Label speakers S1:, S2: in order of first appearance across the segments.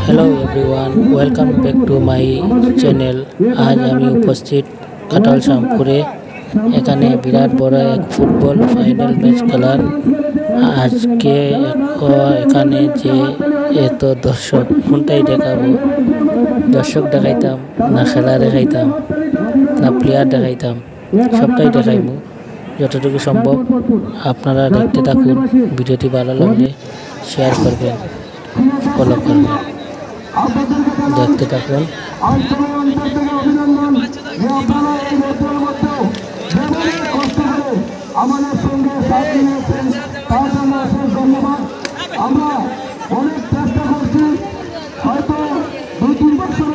S1: Hello everyone, welcome back to my channel. আজ আমি উপস্থিত কাটাল শ্যামপুরে। এখানে বিরাট বড় এক ফুটবল ফাইনাল ম্যাচ খেলার। আজকে এখানে যে এত দর্শক, কোনটাই দেখাবো? দর্শক দেখাইতাম না খেলা দেখাইতাম না প্লেয়ার দেখাইতাম? সবটাই দেখাইব যতটুকু সম্ভব। আপনারা দেখতে থাকুন। ভিডিওটি ভালো লাগলে শেয়ার করবেন, ফলো করবেন, দেখতে থাকুন।
S2: আমাদের সঙ্গে সাথ নিয়েছেন তার জন্য অশেষ ধন্যবাদ। আমরা অনেক চেষ্টা করছি, হয়তো 2-3 বছর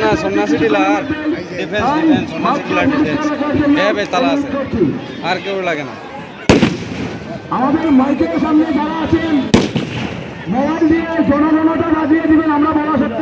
S3: না সন্ন্যাসী ডিলার ডিফেন্স সন্ন্যাসী ডিলার ডিফেন্স তালা আছে, আর কেউ লাগে না।
S2: আমাদের মাইকের সামনে যারা আছেন মোবাইল দিয়ে জনগণতা বাজিয়ে দিবেন, আমরা বলা সত্য।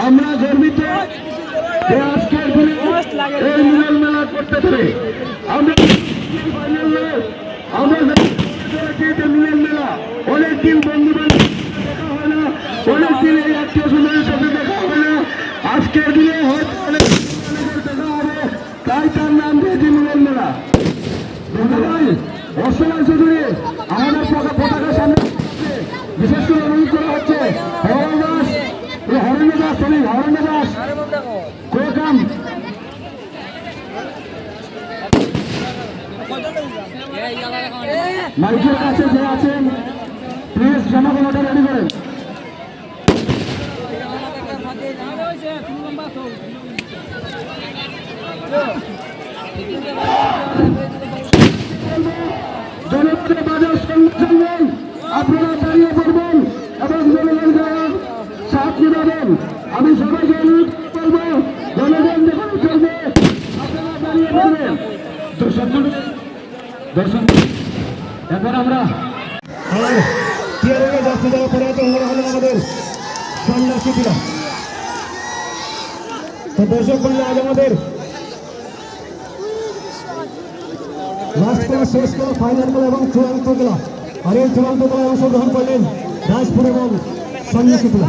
S2: আমরা গর্বিত যে আজকের দিনে এই মিলন মেলা করতে পেরে। আমরা মিলন মেলা অনেকদিন বন্ধু বান্ধব দেখা হয় না, অনেকদিন এই আত্মীয় স্বজনের সাথে দেখা হয় না। আজকের দিনে হয়তো অনেক দেখা হবে, তাই তার নাম দিয়েছি মিলন মেলা। বর্ষমান চৌধুরী আমাদের পতাকার সামনে বিশেষ করে অনুরোধ করা হচ্ছে মাইকের কাছে যে আছেন প্লিজ জনগণটা রেডি করেন। জনপ্রিয় বাজার সঙ্গে আপনারা দাঁড়িয়ে পড়বেন এবং জনগণের সাথ নিবেন। আমি সবাইকে অনুরোধ করবো, জনগণ যখন চলবে আপনারা দাঁড়িয়ে পড়বেন। দর্শক এখন আমরা যাচ্ছে যাওয়া পরে আমাদের সন্ন্যাসী ছিলাম। তো দর্শক বললে আজ আমাদের লাস্ট খেলা শেষ খেলা, ফাইনাল খেলা এবং চূড়ান্ত খেলা। আর এই চূড়ান্ত খেলায় অংশগ্রহণ করলেন রাজপুর এবং সন্ন্যাসী খেলা।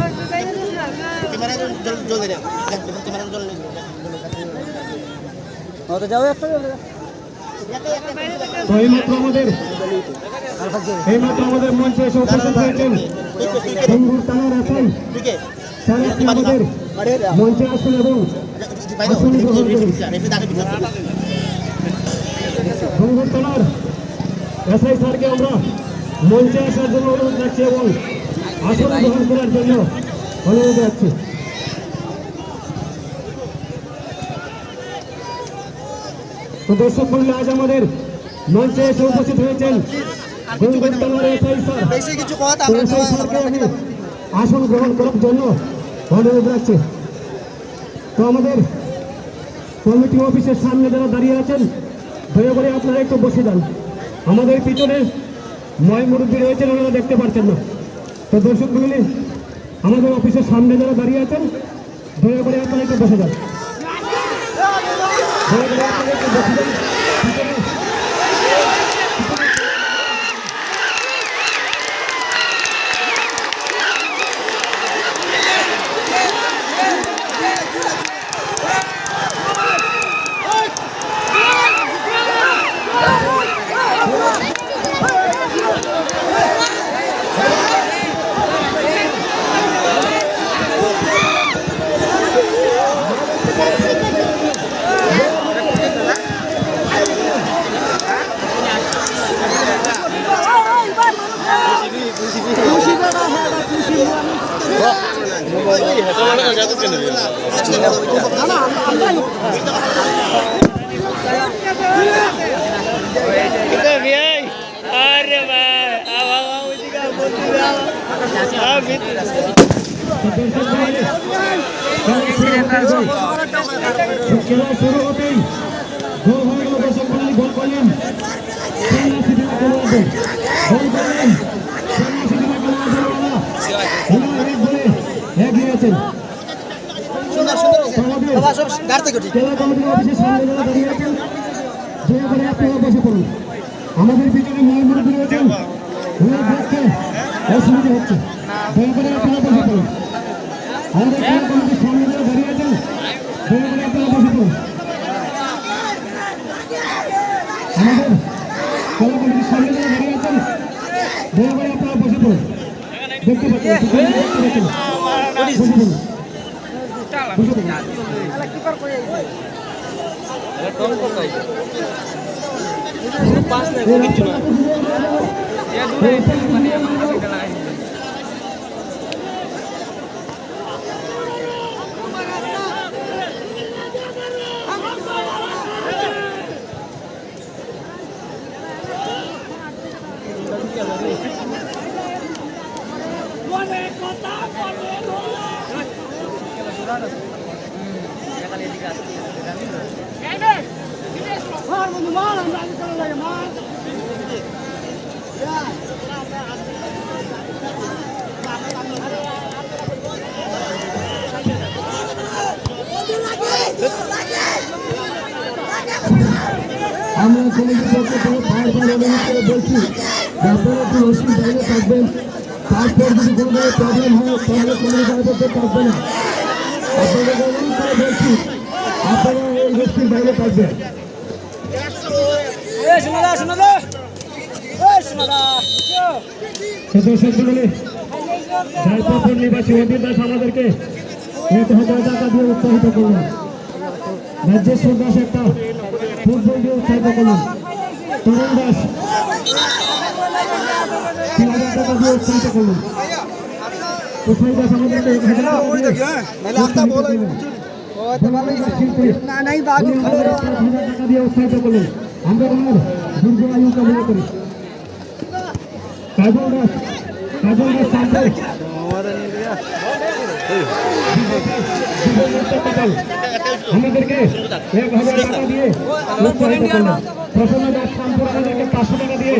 S2: তো এইমাত্র আমাদের মঞ্চে এসে উপস্থিত হয়েছেন ঘুঙ্গুর থানার এসআই স্যার, আপনি আমাদের মঞ্চে আসুন এবং আসন গ্রহণ করুন। ঘুঙ্গুর থানার এসআই স্যারকে আমরা মঞ্চে আসার জন্য অনুরোধ রাখছি এবং আসন গ্রহণ করার জন্য অনুরোধ রাখছি। তো দর্শক বললে আজ আমাদের মঞ্চে এসে উপস্থিত হয়েছেন আসন গ্রহণ করার জন্য অনুরোধ রাখছে। তো আমাদের কমিটি অফিসের সামনে যারা দাঁড়িয়ে আছেন, দয়া করে আপনারা একটু বসে যান। আমাদের পিছনে ময় মুরব্বী রয়েছেন, ওনারা দেখতে পাচ্ছেন না। তো দর্শক বললে আমাদের অফিসের সামনে যারা দাঁড়িয়ে আছেন, দয়া করে আপনারা একটু বসে যান। খেলা শুরু হতেই গোল হয়ে গেল, দর্শক মণ্ডলী গোল করলেন খুলনা সিটি কর্মকর্তা, গোল করলেন খুলনা সিটি কর্মকর্তা, এগিয়ে আছেন। খেলা কমিটির অফিসের সামনে যারা দাঁড়িয়ে আছেন, দয়া করে আপনারা বসে পড়ুন। আমাদের পিছনে নয় মুরব্বী রয়েছেন, ওনার দেখতে অসুবিধা হচ্ছে, দয়া করে আপনারা বসে পড়ুন। আমাদের খেলা কমিটির সামনে যারা দাঁড়িয়ে আছেন, দয়া করে আপনারা বসে পড়ুন। আমাদের খেলা কমিটির সামনে যারা দাঁড়িয়ে আছেন, দয়া করে আপনারা বসে পড়ুন। দেখতে পাচ্ছেন, বসে পড়ুন, বসে পড়ুন। আমরা কমিটির পক্ষ থেকে বারবার অনুরোধ করে বলছি, আপনারা একটু রসিদ বাইরে থাকবেন। তারপর যদি কোনো প্রবলেম হয় তাহলে কমিটি বাইরে থাকবে না। আপনাদের অনুরোধ করে বলছি, আপনারা এই রসিদ বাইরে থাকবেন। জয়পুর নিবাসী অধীর দাস আমাদেরকে 1,000 টাকা দিয়ে উৎসাহিত করলেন। রাজ্যেশ্বর দাস একটা ফুটবল দিয়ে উৎসাহিত করলেন। তরুণ দাস 3,000 টাকা দিয়ে উৎসাহিত করলেন। কুশল দাস আমাদেরকে 1,000 টাকা দিয়ে উৎসাহিত করলেন। আমরা ওনার দীর্ঘ আয়ু কামনা করি। কাজল দাস আমাদেরকে 1,000 টাকা দিয়ে উৎসাহিত করলেন। প্রসন্ন দাস শামপুর আমাদেরকে 500 টাকা দিয়ে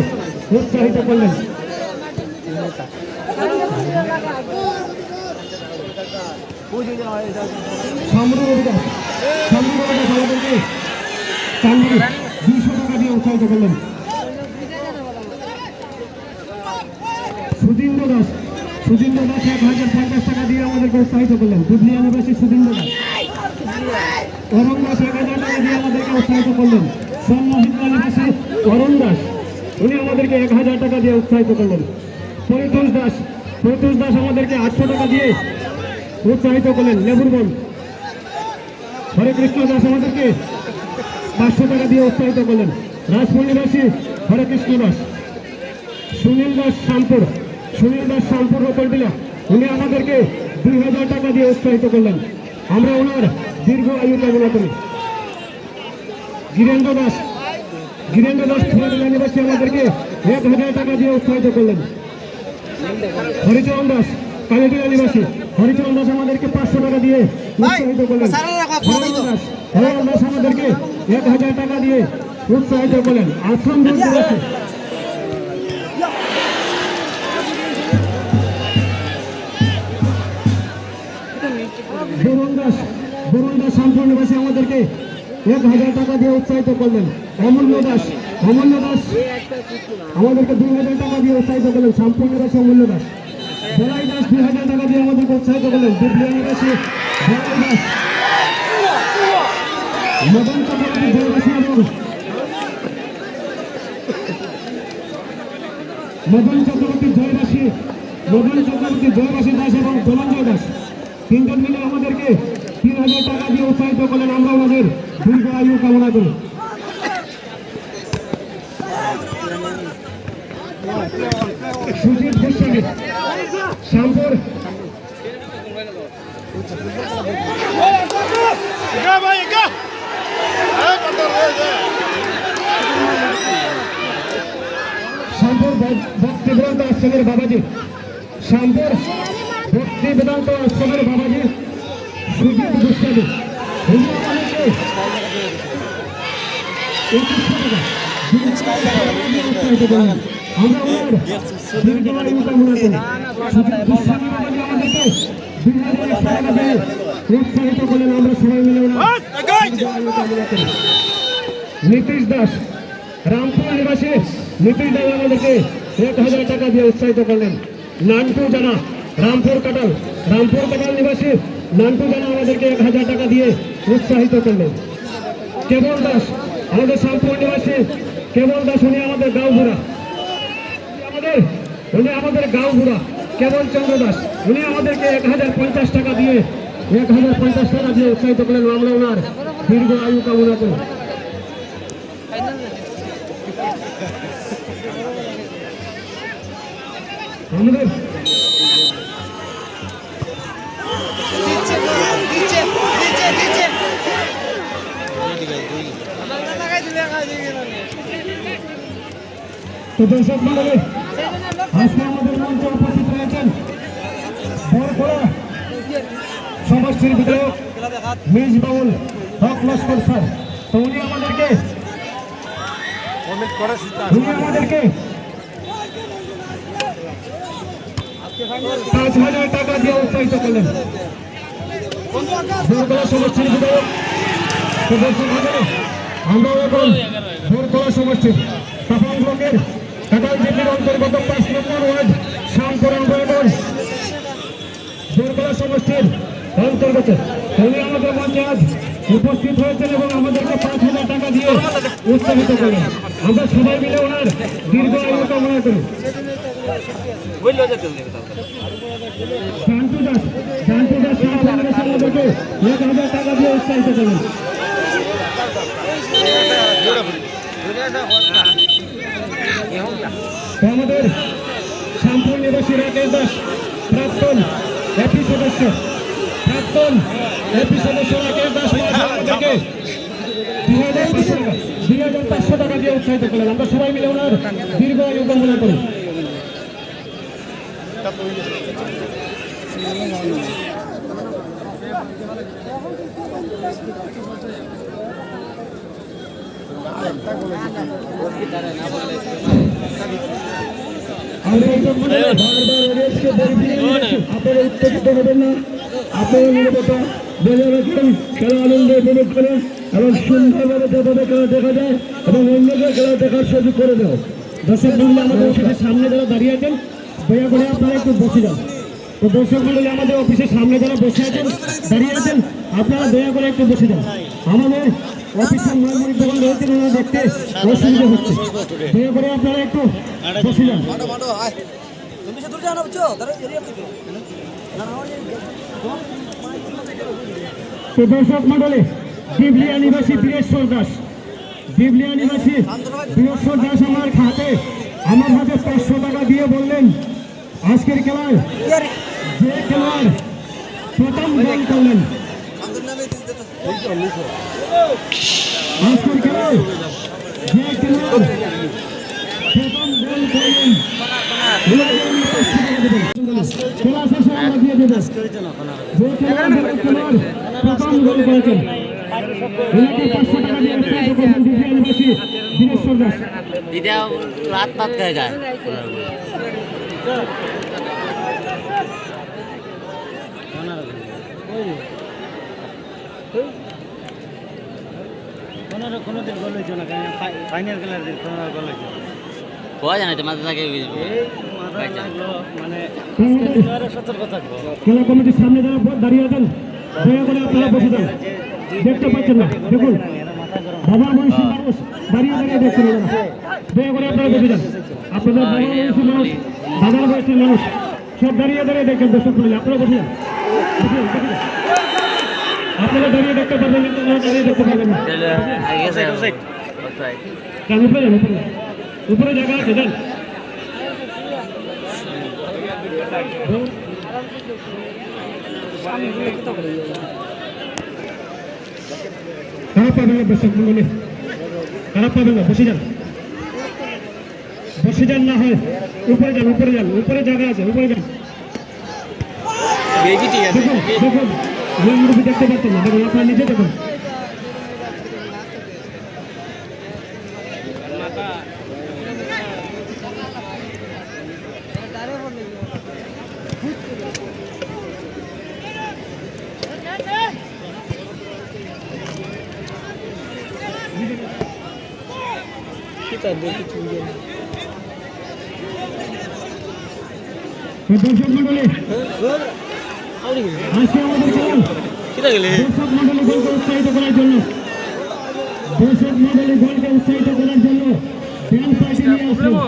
S2: উৎসাহিত করলেন। শামরুল দাস আমাদেরকে 200 টাকা দিয়ে উৎসাহিত করলেন। সুধীন্দ্র দাস 1,050 টাকা দিয়ে আমাদেরকে উৎসাহিত করলেন। দুবলিয়া নিবাসী সুধীন্দ্র দাস। অরুণ দাস 1,000 টাকা দিয়ে আমাদেরকে উৎসাহিত করলেন। সন্ন্যাসিকা নিবাসী অরুণ দাস, উনি আমাদেরকে 1,000 টাকা দিয়ে উৎসাহিত করলেন। পরিতোষ দাস আমাদেরকে 800 টাকা দিয়ে উৎসাহিত করলেন। লেবুরগঞ্জ হরে কৃষ্ণ দাস আমাদেরকে 500 টাকা দিয়ে উৎসাহিত করলেন। রাজপুর নিবাসী হরে কৃষ্ণ দাস। সুনীল দাস শামপুর রতনটিলা, উনি আমাদেরকে 2,000 টাকা দিয়ে উৎসাহিত করলেন। আমরা ওনার দীর্ঘ আয়ু কামনা করি। গিরেন্দ্র দাস ফুলতলা নিবাসী আমাদেরকে 1,000 টাকা দিয়ে উৎসাহিত করলেন। হরিচরণ দাস কালীটিলা নিবাসী, হরিচরণ দাস আমাদেরকে 500 টাকা দিয়ে উৎসাহিত করলেন। হরিচরণ দাস আমাদেরকে 1,000 টাকা দিয়ে উৎসাহিত করলেন। আশ্রম নিবাসী বরুণ দাস শামপুর নিবাসী আমাদেরকে 1,000 টাকা দিয়ে উৎসাহিত করলেন। অমূল্য দাস আমাদেরকে 2,000 টাকা দিয়ে উৎসাহিত করলেন। শামপুর নিবাসী অমূল্য দাস। বলাই দাস 2,000 টাকা দিয়ে আমাদেরকে উৎসাহিত করলেন। দুবলিয়া নিবাসী বলাই দাস। মদন চক্রবর্তী জয়বাসী দাস এবং ধনঞ্জয় দাস, 3 জন মিলে আমাদেরকে 3,000 টাকা দিয়ে উৎসাহিত করলেন। আমরা ওনাদের দীর্ঘ আয়ু কামনা করি। সুজিত গোস্বামী শামপুর শ্যামপুর ভক্তি বেদান্ত আশ্রমের বাবাজি, শ্যামপুর ভক্তি বেদান্ত আশ্রমের বাবাজি সুজিত গোস্বামী, উনি আমাদেরকে 2100 টাকা উৎসাহিত করলেন। আমরা ওনার দীর্ঘায়ু কামনা করি। সুজিত গোস্বামী বাবাজি আমাদেরকে 2100 টাকা দিয়ে উৎসাহিত করলেন। আমরা সবাই মিলে ওনার দীর্ঘায়ু কামনা করি। নীতিশ দাস, রামপুর নিবাসী নীতিশ দাস আমাদেরকে 1000 টাকা দিয়ে উৎসাহিত করলেন। নান্টু জানা, রামপুর কাটাল নিবাসী নান্টু জানা আমাদেরকে 1000 টাকা দিয়ে উৎসাহিত করলেন। কেবল দাস, আমাদের শ্যামপুর নিবাসী কেবল দাস, উনি আমাদের গাঁওবুড়া, কেবল চন্দ্র দাস, উনি আমাদেরকে 1050 টাকা দিয়ে উৎসাহিত করলেন। আমরা ওনার দীর্ঘ আয়ু কামনা করি। আমাদের তো দর্শক মণ্ডলী, আজকে আমাদের মঞ্চে উপস্থিত রয়েছেন বরখোলা সমষ্টির বিধায়ক মিসবাউল হক লস্কর স্যার। তো উনি আমাদেরকে 5000 টাকা দিয়ে উৎসাহিত করলেন। বরখোলা সমষ্টির বিধায়ক, তো দর্শক মণ্ডলী, আমরা এখন বরখোলা সমষ্টির কাপাং ব্লকের কাটাল জেলার অন্তর্গত 5 নম্বর ওয়ার্ড শ্যামপুর আন্দোলন বরখোলা সমষ্টির অন্তর্গত উনি আমাদের মঞ্চে আজ উপস্থিত হয়েছেন এবং আমাদেরকে 5000 টাকা দিয়ে উৎসাহিত করেন। আমরা সবাই মিলে ওনার দীর্ঘ আয়ু কামনা করি। জান্টু দাস আমাদেরকে 1000 টাকা দিয়ে উৎসাহিত করেন। আমাদের শ্যামপুর নিবাসী রাকেশ দাস, প্রাক্তন এপি সদস্য রাকেশ দাস আমাদেরকে 2500 টাকা দিয়ে উৎসাহিত করলেন। আমরা সবাই মিলে ওনার দীর্ঘ আয়ু কামনা করি। আপনারা উত্তেজিত হবেন না, আপনারা নিরাপত্তা বজায় রাখবেন, খেলা আনন্দে উপভোগ করেন এবং সুন্দরভাবে যাতে খেলা দেখা যায় এবং অন্যদের খেলা দেখার সুযোগ করে দেয়। দর্শক মন্ডলী, আমাদের অফিসের সামনে যারা দাঁড়িয়ে আছেন দয়া করে আপনারা একটু বসে যান। তো দর্শক মন্ডলী, আমাদের অফিসের সামনে যারা বসে আছেন দাঁড়িয়ে আছেন আপনারা দয়া করে একটু বসে যান। আমাদের অফিসের ময়মুড়ি দোকান রয়েছেন, ওনারা দেখতে অসুবিধা হচ্ছে, দয়া করে আপনারা একটু বসে যান। তো দর্শক মন্ডলী, দিবলিয়া নিবাসী বীরেশ্বর দাস আমার হাতে 500 টাকা দিয়ে বললেন আজকের খেলায় যে খেলোয়াড় প্রথম গোল করলেন, আজকের খেলায় যে খেলোয়াড় প্রথম গোল করলেন খেলা শেষে আমরা দিয়ে দেবেন। যে খেলোয়াড় প্রথম গোল করেছেন ওনাকে 500 টাকা দিয়ে উৎসাহিত করবেন দিবলিয়া নিবাসী বীরেশ্বর দাস।
S4: রাত পাত খেয়ে যায়।
S5: কোনোদিন গোল হয়েছে না, ফাইনাল খেলার দিন কোনো গোল হয়েছে
S4: পাওয়া যায় না, মাথা থাকে
S5: মানে সতর্ক থাকবো।
S2: খেলা কমিটির সামনে যারা দাঁড়িয়ে আছেন দয়া করে আপনারা বসে যান, দেখতে পাচ্ছেন না, দেখুন বাবা মনীষী মানুষ দাঁড়িয়ে দেখছেন, দয়া করে আপনারা বসে যান। আপনাদের বাবা মনীষী মানুষ, দাদার বয়সের মানুষ সব দাঁড়িয়ে দেখেন। দর্শক মন্ডলী, আপনারা বসে যান, আপনারা দাঁড়িয়ে দেখতে পারবেন, দাঁড়িয়ে দেখতে পারবেন না। উপরে জায়গা আছে, যান। খারাপ পাবেন না দর্শক মন্ডলী, খারাপ পাবেন না, বসে যান, বসে যান, না হয় উপরে যান, উপরে যান, উপরে জায়গা আছে, উপরে যান। দেখুন দেখুন মুরব্বী দেখতে পাচ্ছেন না, দেখুন আপনার নিজে দেখুন। দর্শক মন্ডলী, আজকে আমাদের খেলা দর্শক মন্ডলী গোলকে উৎসাহিত করার জন্য, দর্শক মন্ডলী গোলকে উৎসাহিত করার জন্য ব্যান্ড পার্টি নিয়ে আসলো।